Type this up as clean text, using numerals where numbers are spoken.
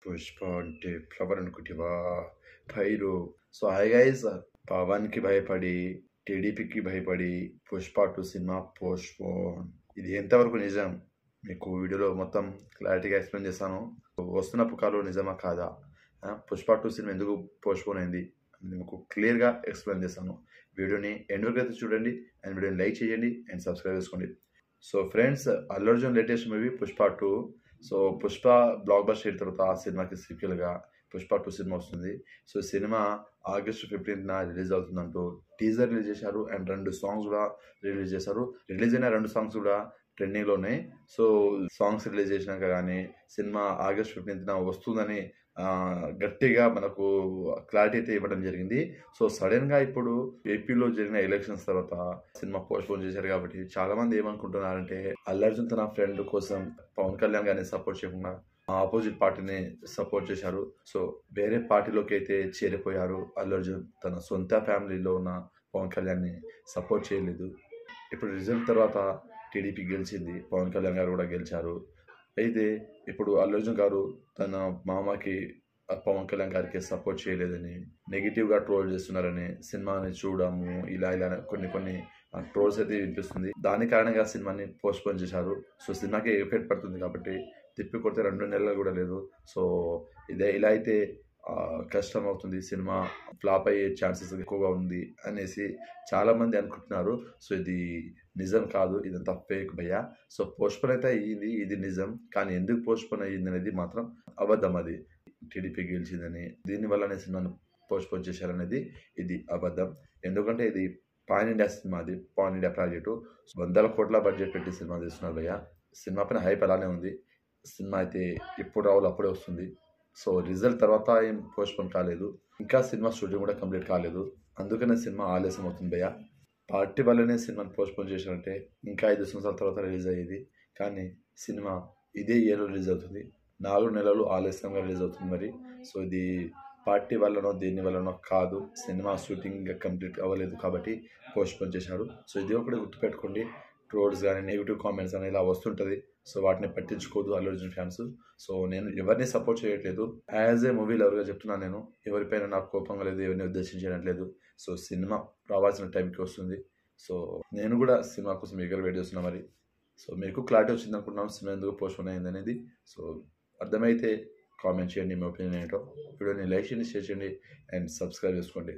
పుష్ప అంటే ఫ్లవర్ అనుకుంటివా? Bhairu. So hi guys, పవన్‌కి భయపడి, టీడీపీకి భయపడి 'పుష్ప 2' సినిమా పోస్ట్‌పోన్. ఇది ఎంతవరకు నిజం? మీకు వీడియోలో మొత్తం క్లారిటీగా ఎక్స్‌ప్లెయిన్ చేస్తాను. వస్తున్న పుకార్లు నిజమా కాదా? 'పుష్ప 2' సినిమా ఎందుకు పోస్ట్‌పోన్ అయింది? మీకు క్లియర్‌గా ఎక్స్‌ప్లెయిన్ చేస్తాను. వీడియోని ఎండ్ వరకు అయితే చూడండి అండ్ వీడియోని లైక్ చేయండి అండ్ సబ్స్క్రైబ్ చేసుకోండి. So friends, Allu Arjun latest movie 'Pushpa 2'. So 'Pushpa' blockbuster అయిన తర్వాత ఆ సినిమాకి సీక్వెల్‌గా 'పుష్ప 2' సినిమా వస్తుంది. సో సినిమా ఆగస్ట్ 15న రిలీజ్ అవుతుందంటూ టీజర్ రిలీజ్ చేశారు అండ్ 2 సాంగ్స్ కూడా రిలీజ్ చేశారు. రిలీజ్ అయిన 2 సాంగ్స్ కూడా ట్రెండింగ్‌లో ఉన్నాయి. సో సాంగ్స్ రిలీజ్ చేసినాక గానీ సినిమా ఆగస్ట్ 15న వస్తుందని గట్టిగా మనకు క్లారిటీ అయితే ఇవ్వడం జరిగింది. సో సడన్‌గా ఇప్పుడు ఏపీలో జరిగిన ఎలక్షన్స్ తర్వాత సినిమా పోస్ట్‌పోన్ చేశారు కాబట్టి చాలా మంది ఏమనుకుంటున్నారంటే అల్లు అర్జున్ తన ఫ్రెండ్ కోసం పవన్ కళ్యాణ్ గారిని సపోర్ట్ చేయకుండా ఆపోజిట్ పార్టీని సపోర్ట్ చేశారు. సో వేరే పార్టీలోకి అయితే చేరిపోయారు. అల్లు అర్జున్ తన సొంత ఫ్యామిలీలో ఉన్న పవన్ కళ్యాణ్‌ని సపోర్ట్ చేయలేదు. ఇప్పుడు రిజల్ట్ తర్వాత టీడీపీ గెలిచింది. పవన్ కళ్యాణ్ గారు కూడా గెలిచారు. అయితే ఇప్పుడు అల్లు అర్జున్ గారు తన మామకి పవన్ కళ్యాణ్ గారికి సపోర్ట్ చేయలేదని నెగిటివ్‌గా ట్రోల్ చేస్తున్నారని సినిమాని చూడము ఇలా కొన్ని ట్రోల్స్ అయితే వినిపిస్తుంది. దాని కారణంగా సినిమాని పోస్ట్‌పోన్ చేశారు. సో సినిమాకి ఎఫెక్ట్ పడుతుంది కాబట్టి తిప్పి కొడితే 2 నెలలు కూడా లేదు. సో ఇలా అయితే కష్టం అవుతుంది. సినిమా ఫ్లాప్ అయ్యే ఛాన్సెస్ ఎక్కువగా ఉంది అనేసి చాలామంది అనుకుంటున్నారు. సో ఇది నిజం కాదు, ఇదంతా ఫేక్ భయ్యా. సో పోస్ట్‌పోన్ అయితే అయ్యింది, ఇది నిజం. కానీ ఎందుకు పోస్ట్‌పోన్ అయ్యింది అనేది మాత్రం అబద్ధం. అది టీడీపీ గెలిచిందని దీనివల్లనే సినిమాను పోస్ట్‌పోన్ చేశారనేది ఇది అబద్ధం. ఎందుకంటే ఇది పాన్ ఇండియా సినిమా, అది పాన్ ఇండియా ప్రాజెక్టు. వందల కోట్ల బడ్జెట్ పెట్టి సినిమా తీస్తున్నారు భయ్యా. సినిమా పైన హైప్ అలానే ఉంది. సినిమా అయితే ఎప్పుడు రావాలో అప్పుడే వస్తుంది. సో రిజల్ట్ తర్వాత ఏం పోస్ట్‌పోన్ కాలేదు. ఇంకా సినిమా షూటింగ్ కూడా కంప్లీట్ కాలేదు. అందుకనే సినిమా ఆలస్యం అవుతుంది భయ్యా. పార్టీ వల్లనే సినిమాని పోస్ట్‌పోన్ చేశారంటే ఇంకా 5 సంవత్సరాల తర్వాత రిలీజ్ అయ్యేది. కానీ సినిమా ఇదే ఇయర్‌లో రిలీజ్ అవుతుంది. 4 నెలలు ఆలస్యంగా రిలీజ్ అవుతుంది మరి. సో ఇది పార్టీ వల్లనో దేని వల్లనో కాదు. సినిమా షూటింగ్ కంప్లీట్ అవ్వలేదు కాబట్టి పోస్ట్‌పోన్ చేశారు. సో ఇది ఒకటి గుర్తుపెట్టుకోండి. ట్రోల్స్ గానీ, నెగెటివ్ కామెంట్స్ అని ఇలా వస్తుంటది. సో వాటిని పట్టించుకోవద్దు అల్లు అర్జున్ ఫ్యాన్స్. సో నేను ఎవరిని సపోర్ట్ చేయట్లేదు. యాజ్ ఏ మూవీ లవర్‌గా చెప్తున్నాను నేను. ఎవరిపైన నాకు కోపంగా లేదు, ఎవరిని ఉద్దేశించట్లేదు. సో సినిమా రావాల్సిన టైంకి వస్తుంది. సో నేను కూడా సినిమా కోసం ఈగర్‌గా వెయిట్ చేస్తున్నా మరి. సో మీకు క్లారిటీ వచ్చింది అనుకుంటున్నాను సినిమా ఎందుకు పోస్ట్‌పోన్ అయింది అనేది. సో అర్థమైతే కామెంట్ చేయండి మీ ఒపీనియన్ ఏంటో. వీడియోని లైక్ చేయండి, షేర్ చేయండి అండ్ సబ్స్క్రైబ్ చేసుకోండి.